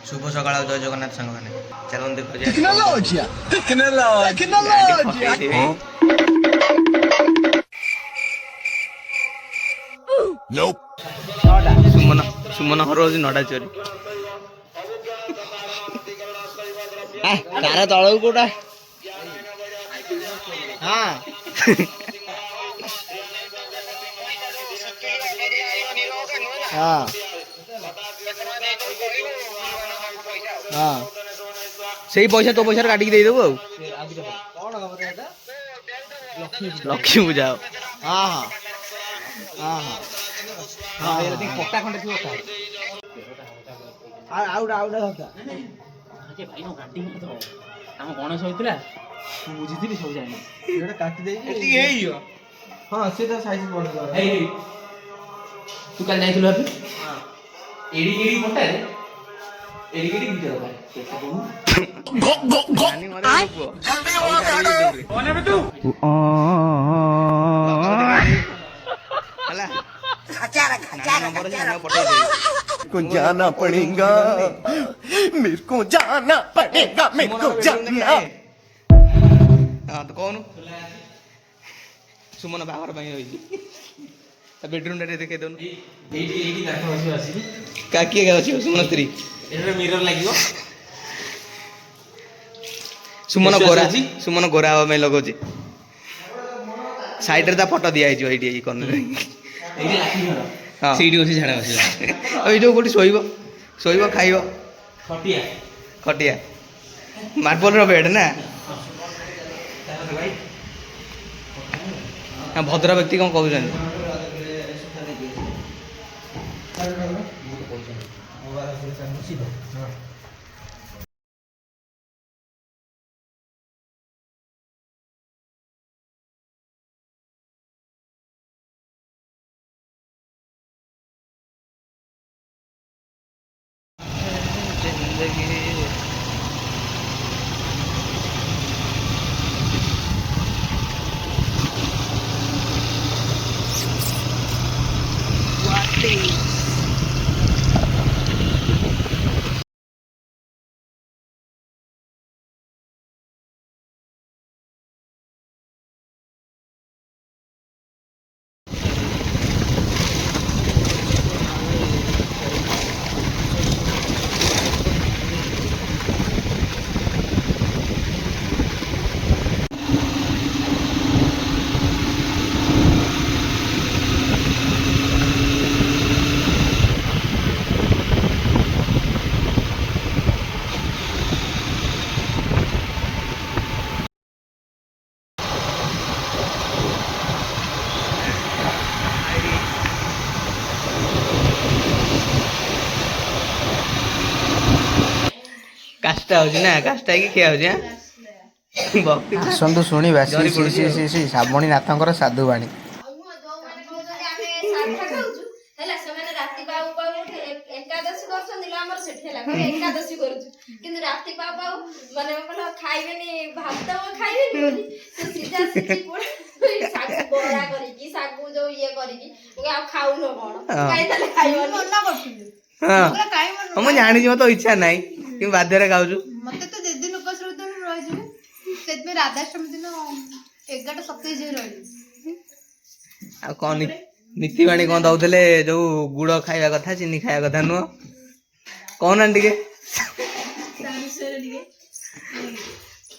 शुभ सकाळ जय जगन्नाथ सांग मैंने चलो देखो सुमन सुमन हर रोज नडा चोरी तारा तलू कोटा हाँ हाँ हाँ से पैसा तो पैसा काटिक देदेबू आ लक्ष्मी पूजा हाँ हाँ हाँ हाँ हाँ पट्टा खंडे थी आम गणेश होता बुझी सब जाए हाँ से साइज बड़ तू कल जाइल एड़ी एड़ी मोटा एड़ी एड़ी वीडियो को जाना पड़ेगा मेरे को जाना पड़ेगा मेरे को जाना हाँ तो कौन सुमन बाहर रही बेडरूम देखे दौन का किए सुमन स्त्री मिरर लगे सुमन गोरा सुमन गोरा हवा लगो साइड रे फोटो दिया ये कौन हाँ सीडी बसी झाड़ा बसी ये गोटे शोब शोब खाइब खटिया खटिया मार्बल बेड ना भद्र व्यक्ति कौन कहते काष्टा हो ना काष्टा की क्या हो आसतु शुणा श्रावणी नाथंकर साधुवाणी एकादशी एकादशी राति पाऊ माने खाइबेनी भात खाइबेनी सीधा बड़ा करिकी सागु जो ये करिकी खाउन कौन मुझे जानी मत इच्छा ना कि बाध्य खाऊ मत तो दे दिन उपास रही राधाष्टमी दिन 11:27 रही आ कौन नीतिवाणी कौन दौले जो गुड़ खाଇବା कथा चीनी खाଇବା कथा नुह कौन आंटी के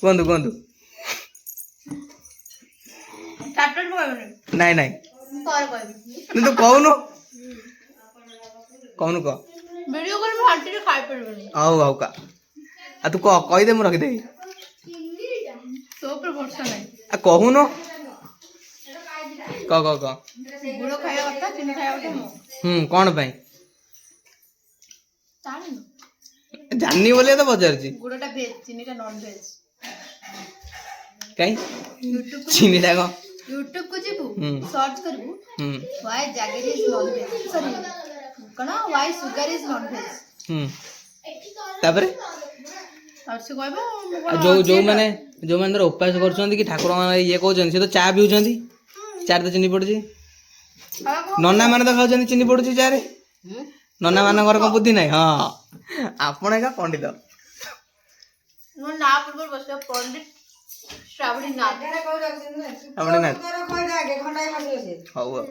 कहतु कहतु नाई नाई तो कहून कहून कह वीडियो कॉल में आंटी ने खाई पड़बनी आउ आउ का आ तू कह दे मु रख दे तो ऊपर भरोसा नहीं आ कहून क गुड़ खाया कथा चीनी खाया कथा कौन पाई जानी जाननी बोले तो पचार गुड़टा वेज चीनीटा नॉन वेज कहीं यूट्यूब चीनीटा कौन यूट्यूब को जीबू सर्च करबू why jaggery is non veg sorry कना why sugar is non veg तापरे से कहबो जो माने उपास करछन कि ठाकुर ये कहउछन से तो चा पिउछन चार तो चीनी पड़ुची नन्ना माने तो खाउछन चीनी पड़ुची चारे ନନା ମାନଙ୍କର କଣ ବୁଦ୍ଧି ନାହିଁ? ହଁ ଆପଣ ଏକା ପଣ୍ଡିତ। ମୋ ନାଁ ପୂର୍ବରୁ ବସିବ ପଣ୍ଡିତ ଶ୍ରାବଣୀ ନାଥ। ହଉ ଆଉ।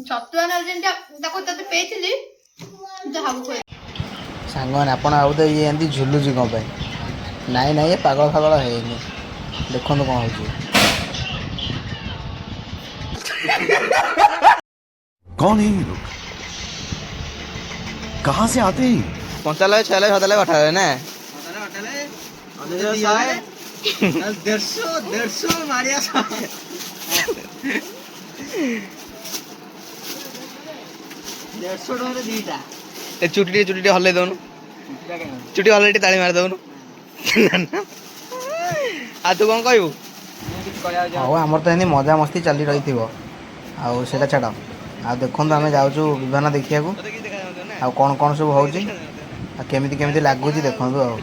ଛତୁଆ ଯେମିତି ତାକୁ ତତେ ପେଇଥିଲି ଯାହାକୁ କହିଲି। ସାଙ୍ଗମାନେ ଆପଣ ଆଉ ତ ଇଏ ଏମିତି ଝୁଲୁଛି କ'ଣ ପାଇଁ? ନାଇଁ ନାଇଁ ଏ ପାଗଳ ଫାଗଳ ହେଇନି, ଦେଖନ୍ତୁ କ'ଣ ହଉଛି। कौन है ये लोग कहाँ से आते हैं 45 46 47 ଅଠାବେ ନା 150 ମାରିଆ ଦିଟା ଏ ଚୁଟି ଟିକେ ହଲେଇ ଦଉନୁ, ଚୁଟି ହଲେଇ ଟିକେ ତାଳି ମାରି ଦଉନୁ। ଆଉ ତୁ କ'ଣ କହିବୁ? ହଉ ଆମର ତ ଏମିତି ମଜାମସ୍ତି ଚାଲି ରହିଥିବ, ଆଉ ସେଇଟା ଛାଡ଼। ଆଉ ଦେଖନ୍ତୁ ଆମେ ଯାଉଛୁ ବିମାନ ଦେଖିବାକୁ, ଆଉ କ'ଣ କ'ଣ ସବୁ ହେଉଛି ଆଉ କେମିତି ଲାଗୁଛି ଦେଖନ୍ତୁ ଆଉ।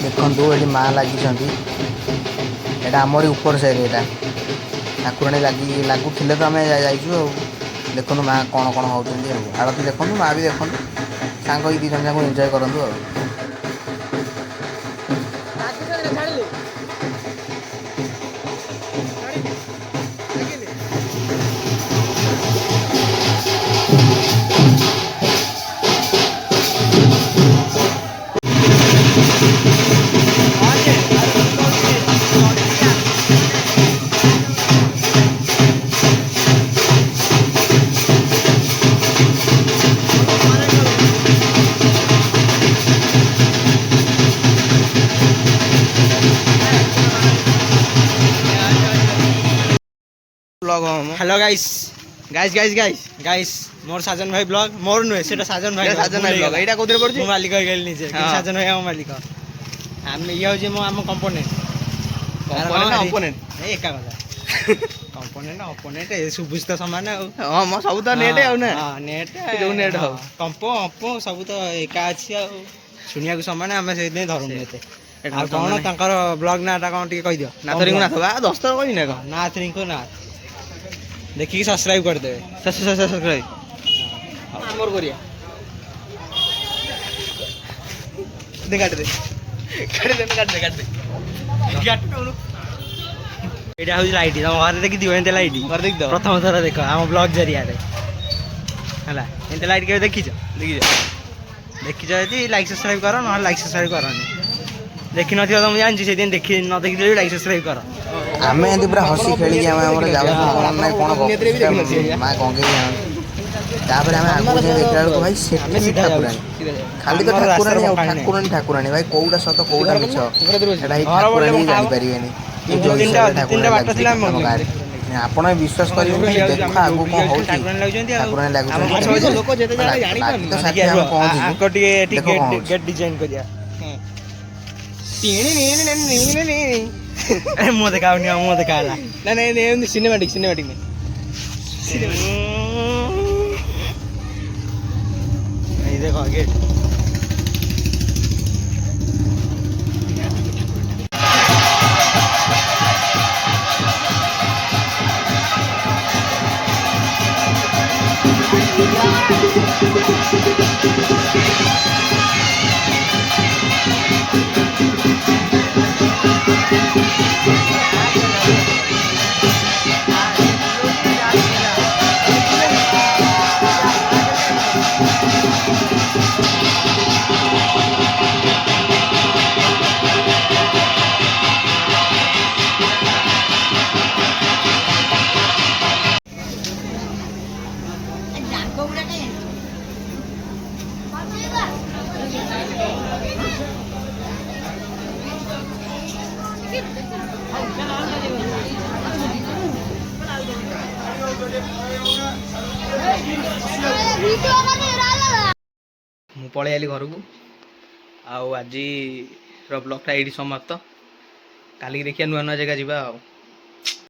ଦେଖନ୍ତୁ ଏଠି ମା ଲାଗିଛନ୍ତି, ଏଇଟା ଆମରି ଉପର ସାଇଡ଼୍, ଏଇଟା ଠାକୁରାଣୀ ଲାଗୁଥିଲେ ତ ଆମେ ଯାଇଛୁ ଆଉ। ଦେଖନ୍ତୁ ମା କ'ଣ ହେଉଛନ୍ତି ଆଉ, ଆଳତି ଦେଖନ୍ତୁ, ମା ବି ଦେଖନ୍ତୁ, ସାଙ୍ଗ ହେଇକି ଦୁଇ ଜଣ ଯାକ ଏନ୍ଜୟ କରନ୍ତୁ ଆଉ। हेलो गाइस मोर साजन भाई ब्लॉग मोर नुहे सेटा साजन भाई ब्लॉग एटा कोदरे पड़छ मो मालिक हो गेल निजे साजन भाई हम मालिक हम ये हो जे मो हम कंपोनेंट अपोनेंट ए एका कथा कंपोनेंट अपोनेंट ए सुबुज तो समान हां म सब त नेट आउ ना हां नेट जो नेट हो कंपो अपो सब तो एका अछि आ सुनिया को समान हम से नै धरु नेते आ कोन तांकर ब्लॉग नाटा कोन टिके कहि दियो नाथरिंग ना थबा 10 तो कहि ना को नाथरिंग को ना देखिए सब्सक्राइब कर देवे सब्सक्राइब हमर करिया दे काट दे एटा हो लाइट तम घर देखि दियो एते लाइट कर देख दो प्रथम थर देखो हम ब्लॉग जरिया रे हला एते लाइट के देखि छ ଦେଖିଛ ଯଦି ଲାଇକ୍ ସବସ୍କ୍ରାଇବ୍ କର, ନହେଲେ ଲାଇକ୍ ସବସ୍କ୍ରାଇବ୍ କରନି। ଦେଖିନଥିବ ତ ମୁଁ ଜାଣିଛି, ସେଇଦିନ ନ ଦେଖିଥିଲେ ବି ଲାଇକ୍ ସବସ୍କ୍ରାଇବ୍ କର। ଆମେ ଏମିତି ପୁରା ହସି ଖେଳିକି ଆମେ ଆମର ଯାଉଛୁ କ'ଣ ନା କ'ଣ ମା ଗଙ୍ଗେଇ ଆଣନ୍ତି। ତାପରେ ଆମେ ଆଗକୁ ଯାଇ ଦେଖିଲା ବେଳକୁ ଭାଇ ସେଠି ବି ଠାକୁରାଣୀ, ଖାଲି ତ ଠାକୁରାଣୀ ଆଉ ଠାକୁରାଣୀ ଭାଇ କୋଉଟା ସତ କୋଉଟା ମିଛ ଏଇଟା ଏଇ ଠାକୁରାଣୀ ବି ଜାଣିପାରିବେନି। ଏଇ ଯୋଉ ହିସାବରେ ଠାକୁରାଣୀ ଲାଗିଛି ଆମ ଗାଁରେ, ଆପଣ ବିଶ୍ୱାସ କରିବେନି। ଦେଖ ଆଗକୁ କ'ଣ ହଉଛି, ଠାକୁରାଣୀ ଲାଗୁଛନ୍ତି। ଲୋକ ଯେତେ ଜାଣି ତ ସାଥି ଆମେ ପହଞ୍ଚିଛୁ, ଟିକେ ଦେଖ କ'ଣ ହଉଛି। ଗେଟ୍ ଡିଜାଇନ୍ କରିବା। ମୁହଁ ଦେଖାଉନି, ମୁହଁ ଦେଖା ହେଲା। ନାଇଁ ଏମିତି ସିନେମାଟିକ୍ ଏଇ ଦେଖ ଗେଟ୍। ମୁଁ ପଳେଇ ଆଇଲି ଘରକୁ। ଆଉ ଆଜିର ବ୍ଲଗ୍ଟା ଏଇଠି ସମାପ୍ତ। କାଲିକି ଦେଖିବା ନୂଆ ନୂଆ ଜାଗା ଯିବା ଆଉ।